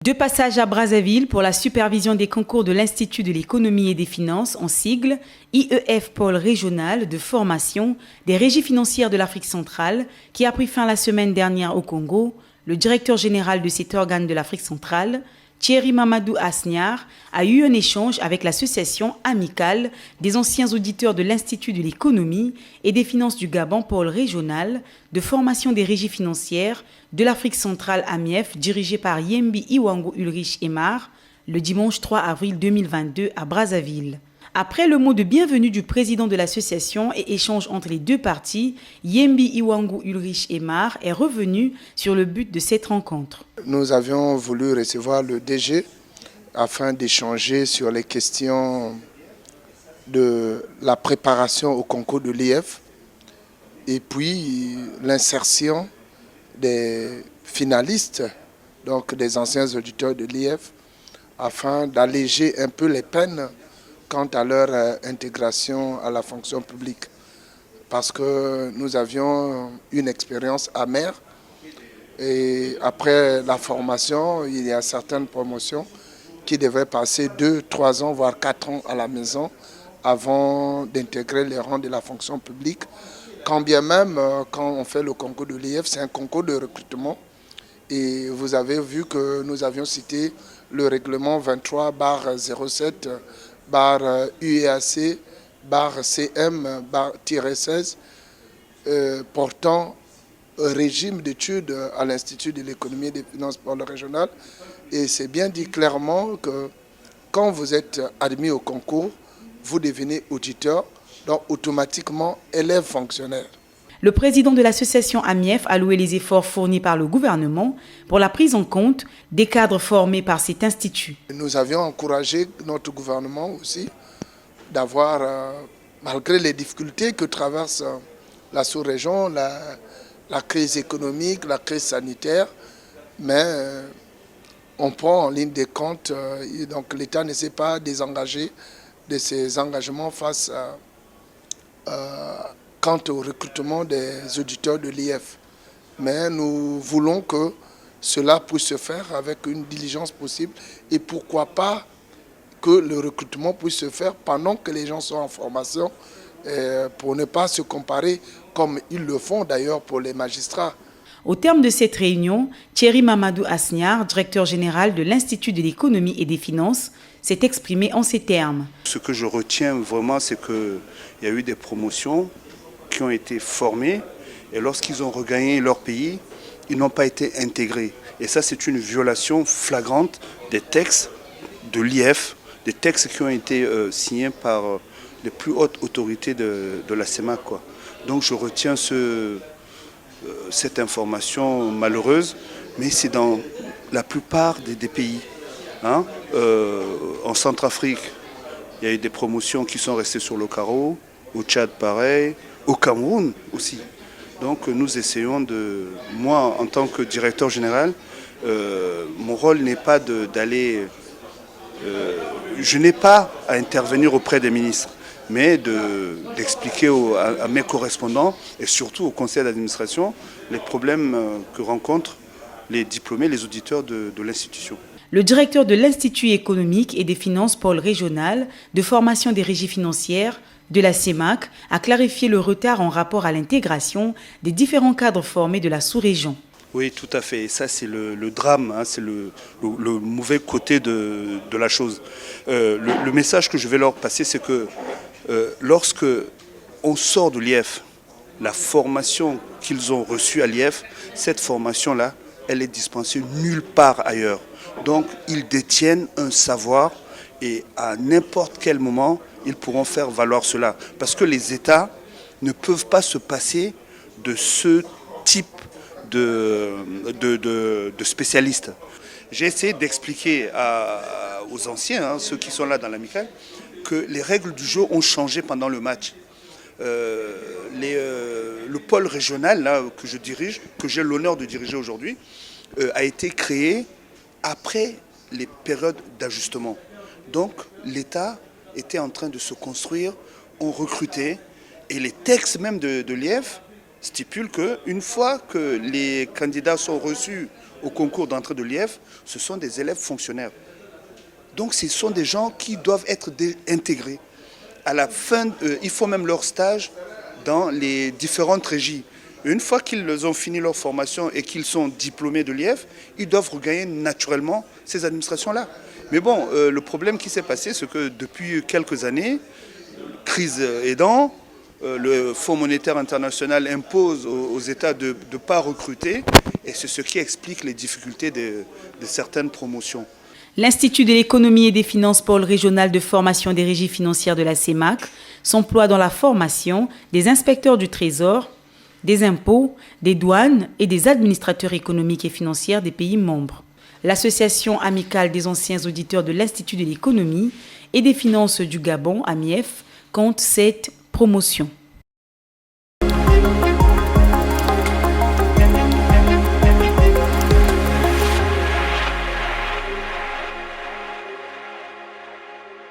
De passage à Brazzaville pour la supervision des concours de l'Institut de l'économie et des finances, en sigle IEF Pôle régional de formation des régies financières de l'Afrique centrale, qui a pris fin la semaine dernière au Congo, le directeur général de cet organe de l'Afrique centrale, Thierry Mamadou Asniar, a eu un échange avec l'association amicale des anciens auditeurs de l'Institut de l'économie et des finances du Gabon Pôle régional de formation des régies financières de l'Afrique centrale AMIEF, dirigée par Yembi Iwangu Ulrich Emar, le dimanche 3 avril 2022 à Brazzaville. Après le mot de bienvenue du président de l'association et échange entre les deux parties, Yembi Iwangu Ulrich Emar est revenu sur le but de cette rencontre. Nous avions voulu recevoir le DG afin d'échanger sur les questions de la préparation au concours de l'IEF et puis l'insertion des finalistes, donc des anciens auditeurs de l'IEF, afin d'alléger un peu les peines quant à leur intégration à la fonction publique. Parce que nous avions une expérience amère et après la formation, il y a certaines promotions qui devaient passer 2, 3 ans, voire 4 ans à la maison avant d'intégrer les rangs de la fonction publique. Quand bien même, quand on fait le concours de l'IEF, c'est un concours de recrutement. Et vous avez vu que nous avions cité le règlement 23/07/UEAC/CM/16 portant régime d'études à l'Institut de l'économie et des finances pôle régional. Et c'est bien dit clairement que quand vous êtes admis au concours, vous devenez auditeur, donc automatiquement élève fonctionnaire. Le président de l'association AMIEF a loué les efforts fournis par le gouvernement pour la prise en compte des cadres formés par cet institut. Nous avions encouragé notre gouvernement aussi d'avoir, malgré les difficultés que traverse la sous-région, la crise économique, la crise sanitaire, mais on prend en ligne des comptes, donc l'État ne s'est pas désengagé de ses engagements face quant au recrutement des auditeurs de l'IEF. Mais nous voulons que cela puisse se faire avec une diligence possible et pourquoi pas que le recrutement puisse se faire pendant que les gens sont en formation pour ne pas se comparer comme ils le font d'ailleurs pour les magistrats. Au terme de cette réunion, Thierry Mamadou Asniar, directeur général de l'Institut de l'économie et des finances, s'est exprimé en ces termes. Ce que je retiens vraiment, c'est qu'il y a eu des promotions qui ont été formés et lorsqu'ils ont regagné leur pays, ils n'ont pas été intégrés. Et ça, c'est une violation flagrante des textes de l'IEF, des textes qui ont été signés par les plus hautes autorités de la CEMAC, quoi. Donc je retiens cette information malheureuse, mais c'est dans la plupart des pays. Hein. En Centrafrique, il y a eu des promotions qui sont restées sur le carreau, au Tchad pareil, au Cameroun aussi. Donc nous essayons moi en tant que directeur général, mon rôle n'est pas d'aller, je n'ai pas à intervenir auprès des ministres, mais d'expliquer à mes correspondants et surtout au conseil d'administration les problèmes que rencontrent les diplômés, les auditeurs de l'institution. Le directeur de l'Institut économique et des finances pôle régional de formation des régies financières de la CEMAC a clarifié le retard en rapport à l'intégration des différents cadres formés de la sous-région. Oui, tout à fait. Et ça, c'est le drame, hein, c'est le mauvais côté de la chose. Le message que je vais leur passer, c'est que lorsque on sort de l'IEF, la formation qu'ils ont reçue à l'IEF, cette formation-là, elle est dispensée nulle part ailleurs. Donc, ils détiennent un savoir et à n'importe quel moment, ils pourront faire valoir cela. Parce que les États ne peuvent pas se passer de ce type de spécialistes. J'ai essayé d'expliquer aux anciens, hein, ceux qui sont là dans l'amicale, que les règles du jeu ont changé pendant le match. Le pôle régional là, que je dirige, que j'ai l'honneur de diriger aujourd'hui, a été créé après les périodes d'ajustement. Donc l'État était en train de se construire, on recrutait, et les textes même de l'IEF stipulent qu'une fois que les candidats sont reçus au concours d'entrée de l'IEF, ce sont des élèves fonctionnaires. Donc ce sont des gens qui doivent être intégrés. À la fin, ils font même leur stage dans les différentes régies. Une fois qu'ils ont fini leur formation et qu'ils sont diplômés de l'IEF, ils doivent regagner naturellement ces administrations-là. Mais bon, le problème qui s'est passé, c'est que depuis quelques années, crise aidant, le Fonds monétaire international impose aux États de ne pas recruter, et c'est ce qui explique les difficultés de certaines promotions. L'Institut de l'économie et des finances pôle régional de formation des régies financières de la CEMAC s'emploie dans la formation des inspecteurs du Trésor, des impôts, des douanes et des administrateurs économiques et financiers des pays membres. L'Association amicale des anciens auditeurs de l'Institut de l'économie et des finances du Gabon, AMIEF, compte 7 promotions.